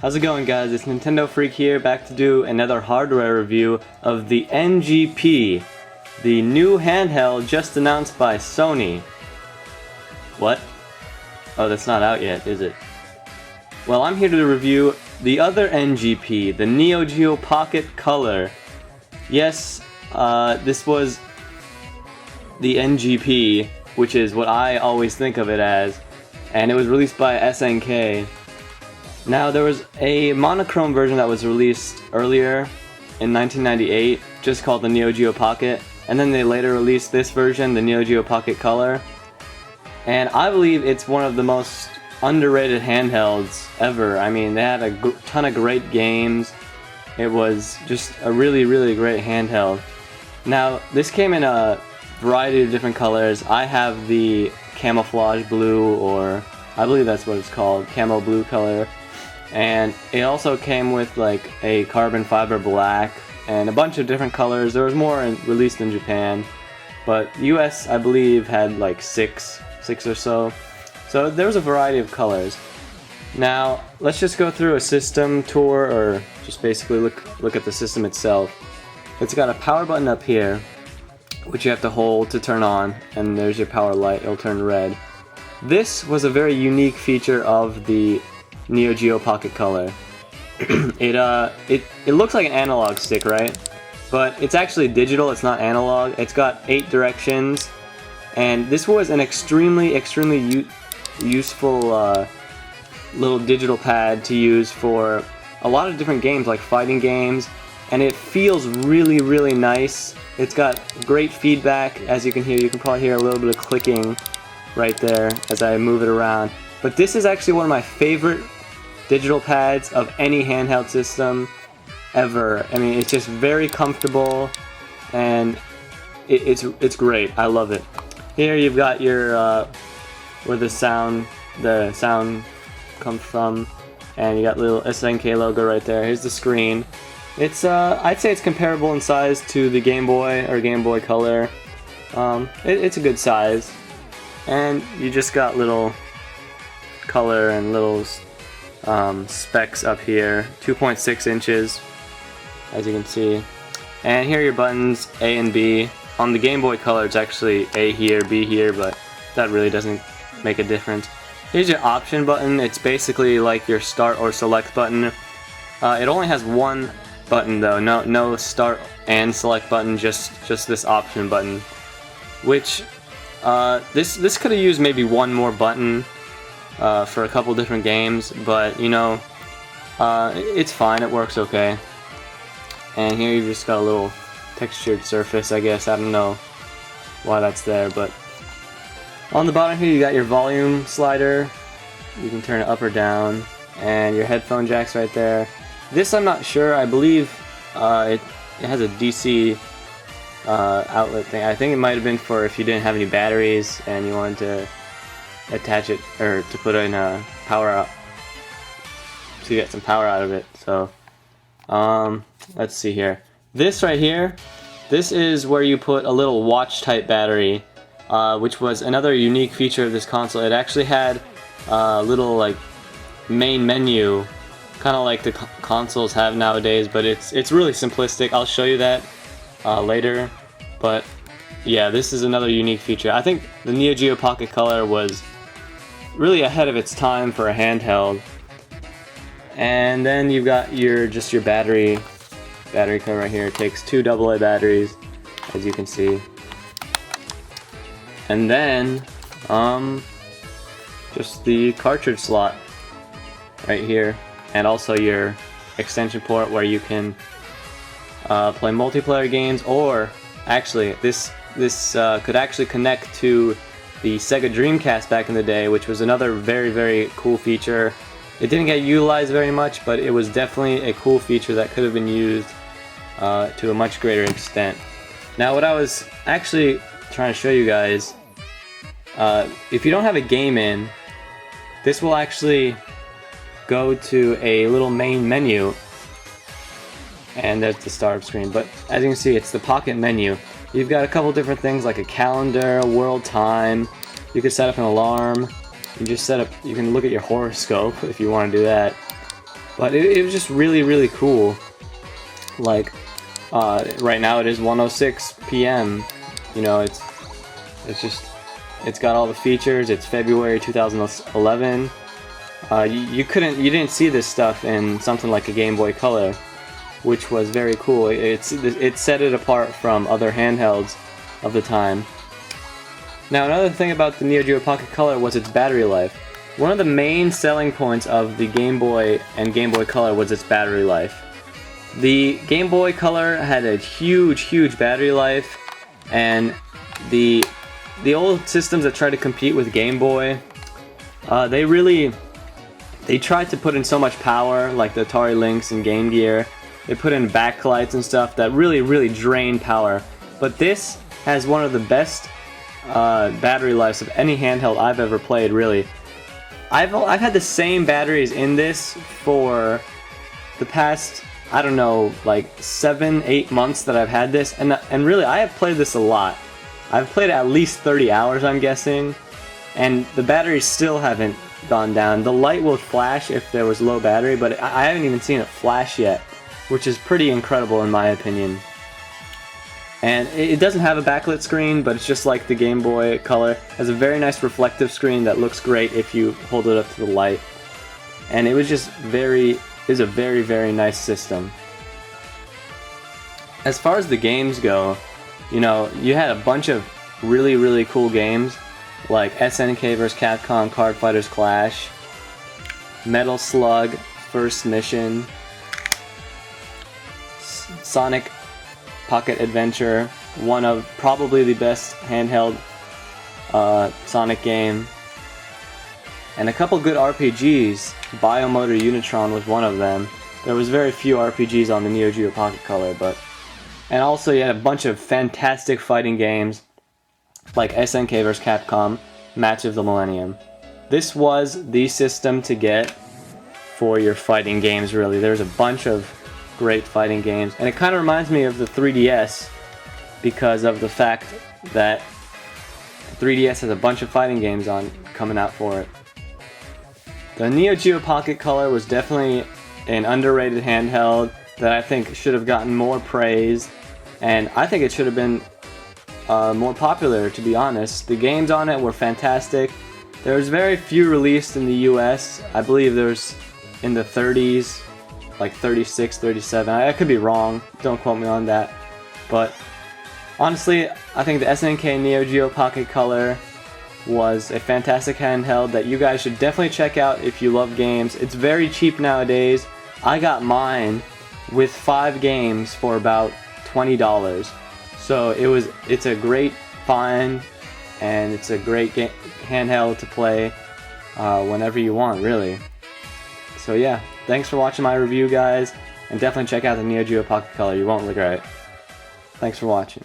How's it going, guys? It's Nintendo Freak here, back to do another hardware review of the NGP, the new handheld just announced by Sony. What? Oh, that's not out yet, is it? Well, I'm here to review the other NGP, the Neo Geo Pocket Color. Yes, this was the NGP, which is what I always think of it as, and it was released by SNK. Now, there was a monochrome version that was released earlier in 1998, just called the Neo Geo Pocket, and then they later released this version, the Neo Geo Pocket Color. And I believe it's one of the most underrated handhelds ever. I mean, they had a ton of great games. It was just a really, really great handheld. Now, this came in a variety of different colors. I have the camouflage blue, or I believe that's what it's called, camo blue color. And it also came with like a carbon fiber black and a bunch of different colors. There was more released in Japan, but US, I believe, had like six or so. So there was a variety of colors. Now let's just go through a system tour, or just basically look at the system itself. It's got a power button up here, which you have to hold to turn on, and there's your power light. It'll turn red. This was a very unique feature of the Neo Geo Pocket Color. It looks like an analog stick, right? But it's actually digital, it's not analog. It's got 8 directions, and this was an extremely useful little digital pad to use for a lot of different games, like fighting games, and it feels really, really nice. It's got great feedback, as you can hear. You can probably hear a little bit of clicking right there as I move it around. But this is actually one of my favorite digital pads of any handheld system ever. I mean, it's just very comfortable, and it's great. I love it. Here you've got your where the sound comes from, and you got the little SNK logo right there. Here's the screen. It's I'd say it's comparable in size to the Game Boy or Game Boy Color. It's a good size, and you just got little color and little specs up here, 2.6 inches, as you can see. And here are your buttons, A and B. On the Game Boy Color, it's actually A here, B here, but that really doesn't make a difference. Here's your option button. It's basically like your start or select button. It only has one button though, no start and select button, just this option button. Which this could have used maybe one more button for a couple different games, but you know, it's fine, it works okay. And here you've just got a little textured surface, I guess. I don't know why that's there, but on the bottom here you got your volume slider. You can turn it up or down, and your headphone jacks right there. This I'm not sure. I believe it has a DC outlet thing. I think it might have been for if you didn't have any batteries and you wanted to attach it, or to put in a power out, so you get some power out of it. So let's see here. This right here, this is where you put a little watch type battery, which was another unique feature of this console. It actually had a little like main menu, kind of like the consoles have nowadays, but it's really simplistic. I'll show you that later, but yeah, this is another unique feature. I think the Neo Geo Pocket Color was really ahead of its time for a handheld. And then you've got your battery cover right here. It takes 2 AA batteries, as you can see. And then just the cartridge slot right here, and also your extension port where you can play multiplayer games, or actually this could actually connect to the Sega Dreamcast back in the day, which was another very, very cool feature. It didn't get utilized very much, but it was definitely a cool feature that could have been used to a much greater extent. Now, what I was actually trying to show you guys, if you don't have a game in, this will actually go to a little main menu, and there's the startup screen. But as you can see, it's the Pocket menu. You've got a couple different things like a calendar, world time. You can set up an alarm. You can look at your horoscope if you want to do that. But it was just really cool. Like, right now it is 1:06 p.m. You know, it's got all the features. It's February 2011. You didn't see this stuff in something like a Game Boy Color, which was very cool. It set it apart from other handhelds of the time. Now, another thing about the Neo Geo Pocket Color was its battery life. One of the main selling points of the Game Boy and Game Boy Color was its battery life. The Game Boy Color had a huge battery life, and the old systems that tried to compete with Game Boy, they tried to put in so much power, like the Atari Lynx and Game Gear. They put in backlights and stuff that really drained power. But this has one of the best battery lives of any handheld I've ever played, really. I've had the same batteries in this for the past, I don't know, like 7-8 months that I've had this, and really I have played this a lot. I've played at least 30 hours, I'm guessing, and the batteries still haven't gone down. The light will flash if there was low battery, but I haven't even seen it flash yet, which is pretty incredible in my opinion. And it doesn't have a backlit screen, but it's just like the Game Boy Color. It has a very nice reflective screen that looks great if you hold it up to the light. And it was just is a very nice system. As far as the games go, you know, you had a bunch of really cool games, like SNK vs. Capcom Card Fighters Clash, Metal Slug First Mission, Sonic Pocket Adventure, one of probably the best handheld Sonic game, and a couple good RPGs. Biomotor Unitron was one of them. There was very few RPGs on the Neo Geo Pocket Color, and also you had a bunch of fantastic fighting games like SNK vs. Capcom Match of the Millennium. This was the system to get for your fighting games, really. There's a bunch of great fighting games, and it kind of reminds me of the 3DS because of the fact that the 3DS has a bunch of fighting games coming out for it. The Neo Geo Pocket Color was definitely an underrated handheld that I think should have gotten more praise, and I think it should have been more popular, to be honest. The games on it were fantastic. There was very few released in the US. I believe there's in the 30s, like 36, 37. I could be wrong, don't quote me on that. But honestly, I think the SNK Neo Geo Pocket Color was a fantastic handheld that you guys should definitely check out if you love games. It's very cheap nowadays. I got mine with 5 games for about $20. So it's a great find, and it's a great handheld to play whenever you want, really. So yeah, thanks for watching my review, guys, and definitely check out the Neo Geo Pocket Color. You won't regret it. Thanks for watching.